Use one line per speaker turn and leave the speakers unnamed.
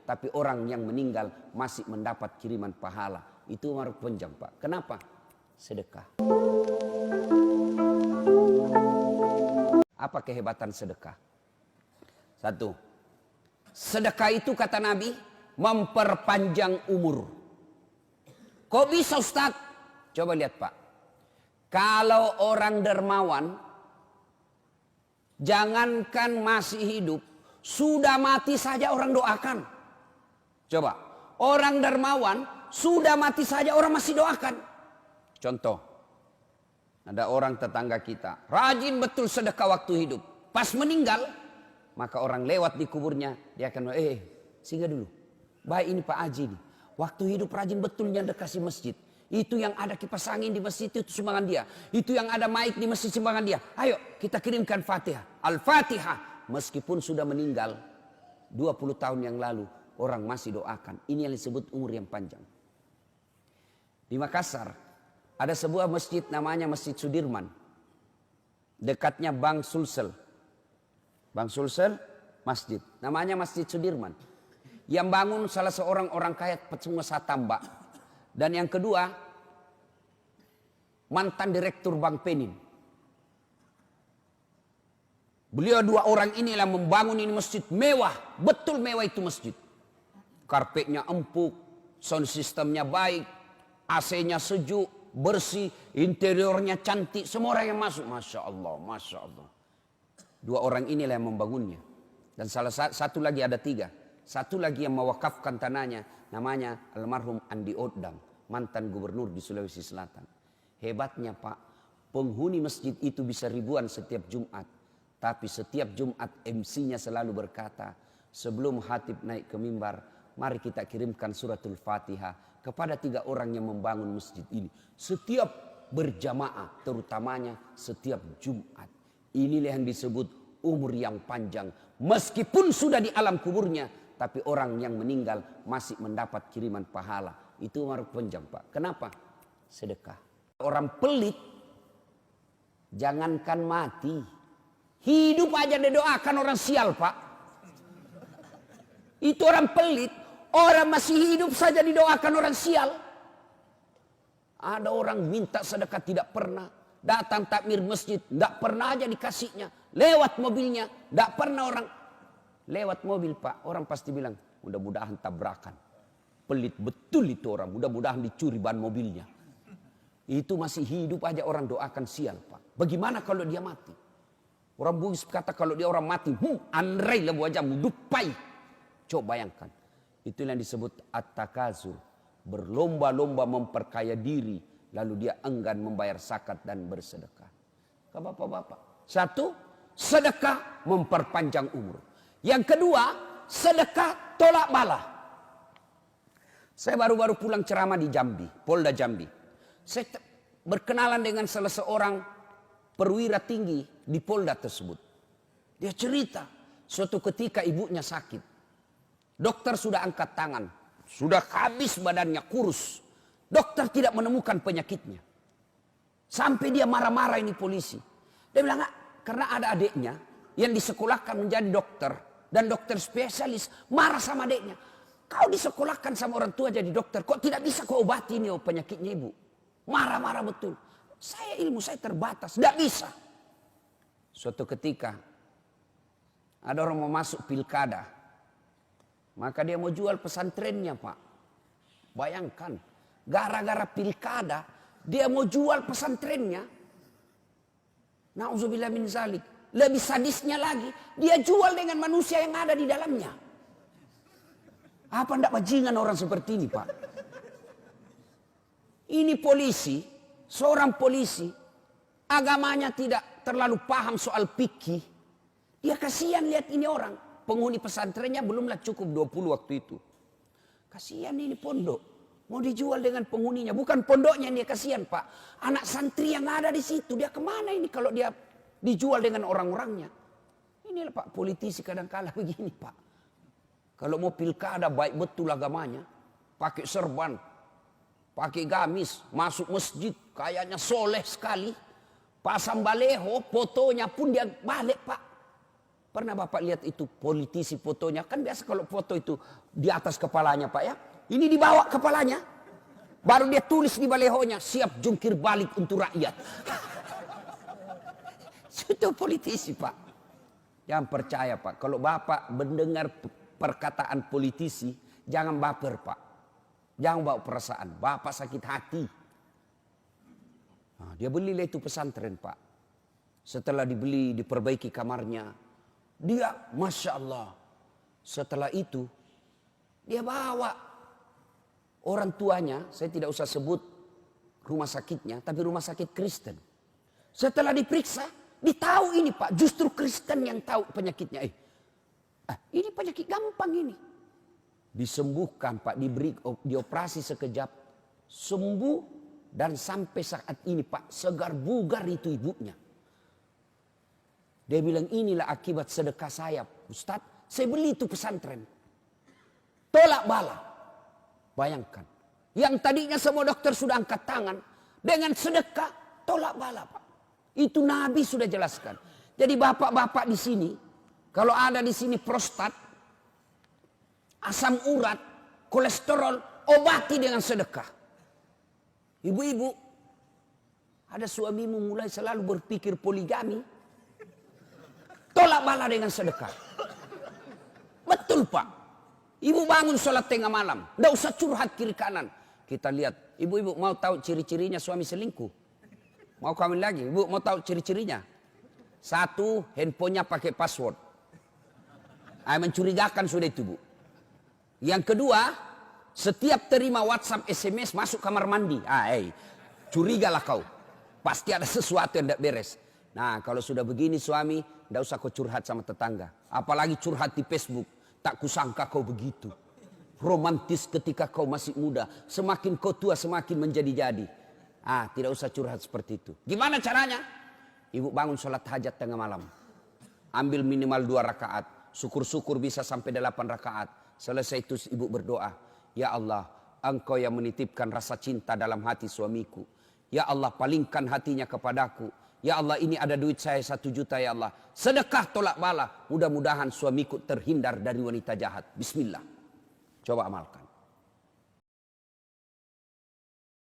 tapi orang yang meninggal masih mendapat kiriman pahala. Itu umur panjang, Pak. Kenapa? Sedekah. Apa kehebatan sedekah? Satu, sedekah itu kata Nabi memperpanjang umur. Kok bisa, Ustaz? Coba lihat, Pak. Kalau orang dermawan, jangankan masih hidup, sudah mati saja orang doakan. Coba, orang dermawan sudah mati saja orang masih doakan. Contoh, ada orang tetangga kita, rajin betul sedekah waktu hidup. Pas meninggal, maka orang lewat di kuburnya, dia akan, singgah dulu. Baik ini Pak Haji nih, waktu hidup rajin betulnya dekasi masjid. Itu yang ada kipas angin di masjid itu sumbangan dia. Itu yang ada mic di masjid sumbangan dia. Ayo kita kirimkan Fatihah. Al-Fatihah. Meskipun sudah meninggal 20 tahun yang lalu, orang masih doakan. Ini yang disebut umur yang panjang. Di Makassar ada sebuah masjid namanya Masjid Sudirman. Dekatnya Bank Sulsel. Bank Sulsel masjid. Namanya Masjid Sudirman. Yang bangun salah seorang orang kaya pengusaha tambak. Dan yang kedua, mantan direktur Bank Penin. Beliau dua orang inilah membangun ini masjid mewah. Betul mewah itu masjid. Karpetnya empuk, sound systemnya baik, AC-nya sejuk, bersih, interiornya cantik. Semua orang yang masuk, Masya Allah, Masya Allah. Dua orang inilah yang membangunnya. Dan salah satu lagi ada tiga. Satu lagi yang mewakafkan tanahnya, namanya almarhum Andi Odang, mantan gubernur di Sulawesi Selatan. Hebatnya Pak, penghuni masjid itu bisa ribuan setiap Jumat. Tapi setiap Jumat MC-nya selalu berkata, sebelum khatib naik ke mimbar, mari kita kirimkan suratul Fatihah kepada tiga orang yang membangun masjid ini. Setiap berjamaah, terutamanya setiap Jumat. Inilah yang disebut umur yang panjang. Meskipun sudah di alam kuburnya, tapi orang yang meninggal masih mendapat kiriman pahala. Itu umur panjang, Pak. Kenapa? Sedekah. Orang pelit, jangankan mati, hidup aja didoakan orang sial, Pak. Itu orang pelit, orang masih hidup saja didoakan orang sial. Ada orang minta sedekah tidak pernah. Datang takmir masjid, tidak pernah aja dikasihnya. Lewat mobilnya, tidak pernah orang. Lewat mobil Pak, orang pasti bilang, mudah-mudahan tabrakan. Pelit betul itu orang, mudah-mudahan dicuri ban mobilnya. Itu masih hidup aja orang doakan sial Pak. Bagaimana kalau dia mati? Orang Bugis kata kalau dia orang mati, andrei lebu ajamu, dupai. Coba bayangkan. Itu yang disebut at-takazur. Berlomba-lomba memperkaya diri. Lalu dia enggan membayar zakat dan bersedekah. Ke bapak-bapak. Satu, sedekah memperpanjang umur. Yang kedua, sedekah tolak bala. Saya baru-baru pulang ceramah di Jambi, Polda Jambi. Saya berkenalan dengan salah seorang perwira tinggi di Polda tersebut. Dia cerita, suatu ketika ibunya sakit. Dokter sudah angkat tangan, sudah habis badannya, kurus. Dokter tidak menemukan penyakitnya. Sampai dia marah-marah ini polisi. Dia bilang, karena ada adiknya yang disekolahkan menjadi dokter. Dan dokter spesialis marah sama adiknya. Kau disekolahkan sama orang tua jadi dokter. Kok tidak bisa kau obati ini penyakitnya ibu? Marah-marah betul. Ilmu saya terbatas. Tidak bisa. Suatu ketika. Ada orang mau masuk pilkada. Maka dia mau jual pesantrennya Pak. Bayangkan. Gara-gara pilkada. Dia mau jual pesantrennya. Na'udzubillah min zalik. Lebih sadisnya lagi, dia jual dengan manusia yang ada di dalamnya. Apa ndak bajingan orang seperti ini, Pak? Ini polisi, seorang polisi, agamanya tidak terlalu paham soal fikih. Dia kasihan lihat ini orang, penghuni pesantrennya belumlah cukup 20 waktu itu. Kasihan ini pondok, mau dijual dengan penghuninya, bukan pondoknya dia kasihan, Pak. Anak santri yang ada di situ, dia kemana ini kalau dia dijual dengan orang-orangnya. Inilah Pak, politisi kadang-kala begini Pak. Kalau mau pilkada baik betul agamanya. Pakai serban. Pakai gamis. Masuk masjid. Kayaknya soleh sekali. Pasang baleho. Fotonya pun dia balik Pak. Pernah Bapak lihat itu politisi fotonya? Kan biasa kalau foto itu di atas kepalanya Pak ya. Ini di bawah kepalanya. Baru dia tulis di balehonya, siap jungkir balik untuk rakyat. Itu politisi Pak. Jangan percaya Pak. Kalau Bapak mendengar perkataan politisi, jangan baper Pak. Jangan bawa perasaan. Bapak sakit hati. Nah, dia belilah itu pesantren Pak. Setelah dibeli, diperbaiki kamarnya. Dia Masya Allah. Setelah itu, dia bawa orang tuanya. Saya tidak usah sebut rumah sakitnya, tapi rumah sakit Kristen. Setelah diperiksa, ditahu ini Pak. Justru Kristen yang tahu penyakitnya. Ini penyakit gampang ini. Disembuhkan Pak, dioperasi sekejap. Sembuh dan sampai saat ini Pak, segar bugar itu ibunya. Dia bilang inilah akibat sedekah saya. Ustadz, saya beli itu pesantren. Tolak bala. Bayangkan. Yang tadinya semua dokter sudah angkat tangan. Dengan sedekah, tolak bala Pak. Itu Nabi sudah jelaskan. Jadi bapak-bapak di sini, kalau ada di sini prostat, asam urat, kolesterol, obati dengan sedekah. Ibu-ibu, ada suamimu mulai selalu berpikir poligami, tolak bala dengan sedekah. Betul Pak. Ibu bangun sholat tengah malam, tidak usah curhat kiri kanan. Kita lihat, ibu-ibu mau tahu ciri-cirinya suami selingkuh? Mau kawin lagi? Ibu mau tahu ciri-cirinya? Satu, handphonenya pakai password. Mencurigakan sudah itu Bu. Yang kedua, setiap terima WhatsApp, SMS masuk kamar mandi. Curigalah kau. Pasti ada sesuatu yang tidak beres. Nah kalau sudah begini suami, tidak usah kau curhat sama tetangga. Apalagi curhat di Facebook. Tak kusangka kau begitu. Romantis ketika kau masih muda. Semakin kau tua semakin menjadi-jadi. Tidak usah curhat seperti itu. Gimana caranya? Ibu bangun sholat hajat tengah malam. Ambil minimal 2 rakaat. Syukur-syukur bisa sampai 8 rakaat. Selesai itu ibu berdoa. Ya Allah, Engkau yang menitipkan rasa cinta dalam hati suamiku. Ya Allah, palingkan hatinya kepadaku. Ya Allah, ini ada duit saya 1 juta ya Allah. Sedekah tolak bala. Mudah-mudahan suamiku terhindar dari wanita jahat. Bismillah. Coba amalkan.